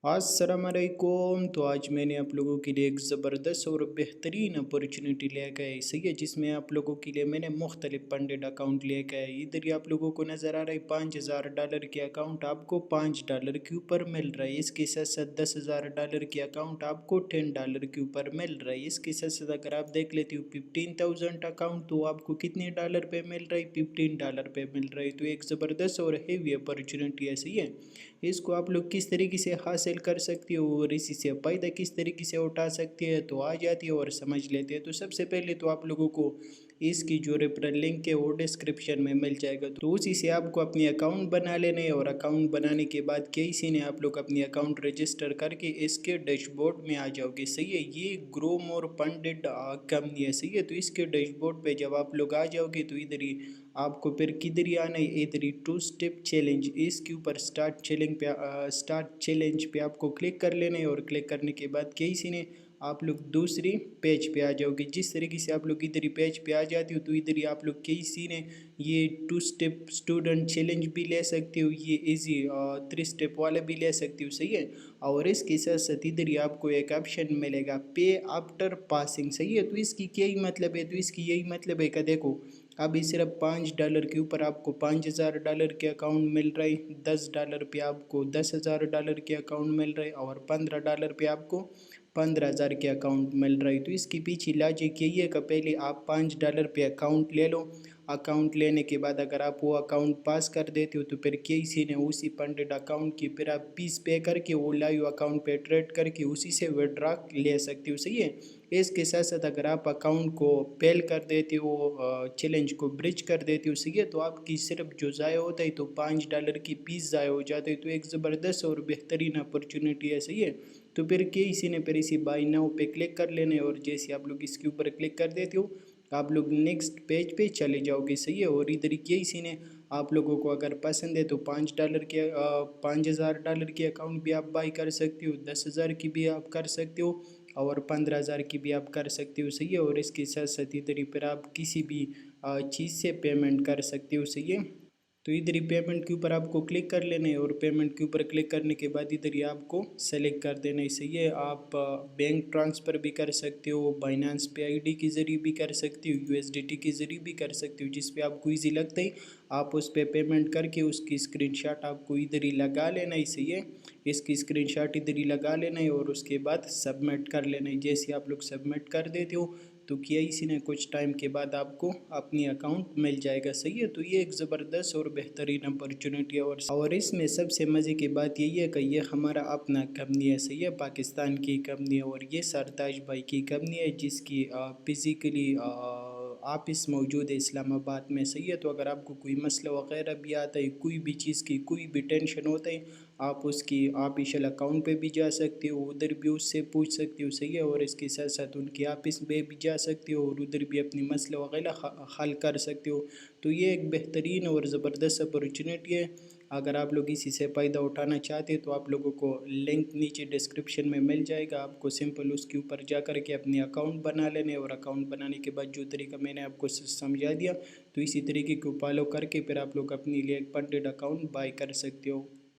अस्सलामुअलैकुम। तो आज मैंने आप लोगों के लिए एक ज़बरदस्त और बेहतरीन अपॉर्चुनिटी लेकर आई सही है, जिसमें आप लोगों के लिए मैंने मुख्तलिफ पंडित अकाउंट लेकर आई। इधर ही आप लोगों को नज़र आ रहा है $5000 के अकाउंट आपको $5 के ऊपर मिल रहा है। इसके साथ साथ $10,000 के अकाउंट आपको $10 के ऊपर मिल रहा है। इसके साथ साथ अगर आप देख लेते हो 15,000 अकाउंट, तो आपको कितने डॉलर पे मिल रहा है? $15 पे मिल रहा है। तो एक ज़बरदस्त और हेवी अपॉर्चुनिटी है सही है। इसको आप लोग किस तरीके से हासिल कर सकते हो और इसी से फ़ायदा किस तरीके से उठा सकते हैं, तो आ जाती है और समझ लेते हैं। तो सबसे पहले तो आप लोगों को इसकी जो रेफरल लिंक है वो डिस्क्रिप्शन में मिल जाएगा, तो उसी से आपको अपनी अकाउंट बना लेने हैं। और अकाउंट बनाने के बाद केसी ने आप लोग अपनी अकाउंट रजिस्टर करके इसके डैशबोर्ड में आ जाओगे सही है। ये ग्रो मोर पंडित कंपनी है सही है। तो इसके डैशबोर्ड पे जब आप लोग आ जाओगे तो इधर ही आपको फिर किधर ही आना है, इधर ही 2 स्टेप चैलेंज, इसके ऊपर स्टार्ट चैलेंज पे आपको क्लिक कर लेना है। और क्लिक करने के बाद किसी ने आप लोग दूसरी पेज पे आ जाओगे। जिस तरीके से आप लोग इधर ही पेज पे आ जाते हो, तो इधर ही आप लोग किसी ने ये 2 स्टेप स्टूडेंट चैलेंज भी ले सकते हो, ये इजी 3 स्टेप वाला भी ले सकते हो सही है। और इसके साथ साथ इधर ही आपको एक ऑप्शन मिलेगा पे आफ्टर पासिंग सही है। तो इसकी क्या ही मतलब है? तो इसकी यही मतलब है कि देखो, अभी सिर्फ $5 के ऊपर आपको $5000 के अकाउंट मिल रहा है, $10 पे आपको $10,000 के अकाउंट मिल रहा है, और $15 पे आपको 15,000 के अकाउंट मिल रहा है। तो इसके पीछे लॉजिक यही है कि पहले आप $5 पे अकाउंट ले लो। अकाउंट लेने के बाद अगर आप वो अकाउंट पास कर देते हो, तो फिर किसी ने उसी पंडित अकाउंट की फिर आप फीस पे करके वो लाइव अकाउंट पे ट्रेड करके उसी से विड्रॉ ले सकते हो सही है। इसके साथ साथ अगर आप अकाउंट को फेल कर देते हो, चैलेंज को ब्रिज कर देते हो सही है, तो आपकी सिर्फ जो ज़ाया होता है तो $5 की फीस ज़ाया हो जाता है। तो एक ज़बरदस्त और बेहतरीन अपॉर्चुनिटी है सही है। तो फिर किसी ने फिर इसी बाय नाउ पे क्लिक कर लेना है, और जैसे आप लोग इसके ऊपर क्लिक कर देते हो, आप लोग नेक्स्ट पेज पे चले जाओगे सही है। और इधर किसी ने आप लोगों को अगर पसंद है तो $5,000 के अकाउंट भी आप बाई कर सकते हो, 10,000 की भी आप कर सकते हो, और 15,000 की भी आप कर सकते हो सही है। और इसके साथ साथ इधर ही पर आप किसी भी चीज़ से पेमेंट कर सकते हो सही है। तो इधर ही पेमेंट के ऊपर आपको क्लिक कर लेना है, और पेमेंट के ऊपर क्लिक करने के बाद इधर ही आपको सेलेक्ट कर देना है सही है। आप बैंक ट्रांसफ़र भी कर सकते हो, बाइनेंस पे आईडी के ज़रिए भी कर सकते हो, यूएसडीटी के ज़रिए भी कर सकते हो, जिस पे आपको इजी लगता है आप उस पर पेमेंट करके उसकी स्क्रीनशॉट आपको इधर ही लगा लेना है सही है। इसकी स्क्रीनशॉट इधर ही लगा लेना है, और उसके बाद सबमिट कर लेना है। जैसे आप लोग सबमिट कर देते हो, तो किया इसी ने कुछ टाइम के बाद आपको अपनी अकाउंट मिल जाएगा सही है। तो ये एक ज़बरदस्त और बेहतरीन अपॉर्चुनिटी है। और इसमें सबसे मज़े की बात यही है कि ये हमारा अपना कंपनी है सही है, पाकिस्तान की कंपनी है, और ये सरताज भाई की कंपनी है, जिसकी फिज़िकली ऑफिस मौजूद है इस्लामाबाद में सही है। तो अगर आपको कोई मसला वगैरह भी आता है, कोई भी चीज़ की कोई भी टेंशन होता है, आप उसकी ऑफिशियल अकाउंट पे भी जा सकते हो, उधर भी उससे पूछ सकते हो सही है। और इसके साथ साथ उनकी ऑफिस में भी जा सकते हो, और उधर भी अपनी मसले वगैरह हल कर सकते हो। तो ये एक बेहतरीन और ज़बरदस्त अपॉर्चुनिटी है। अगर आप लोग इसी से फ़ायदा उठाना चाहते हैं तो आप लोगों को लिंक नीचे डिस्क्रिप्शन में मिल जाएगा। आपको सिंपल उसके ऊपर जा कर के अपनी अकाउंट बना लेने, और अकाउंट बनाने के बाद जो तरीका मैंने आपको समझा दिया, तो इसी तरीके को फॉलो करके फिर आप लोग अपने लिए एक पंडित अकाउंट बाय कर सकते हो।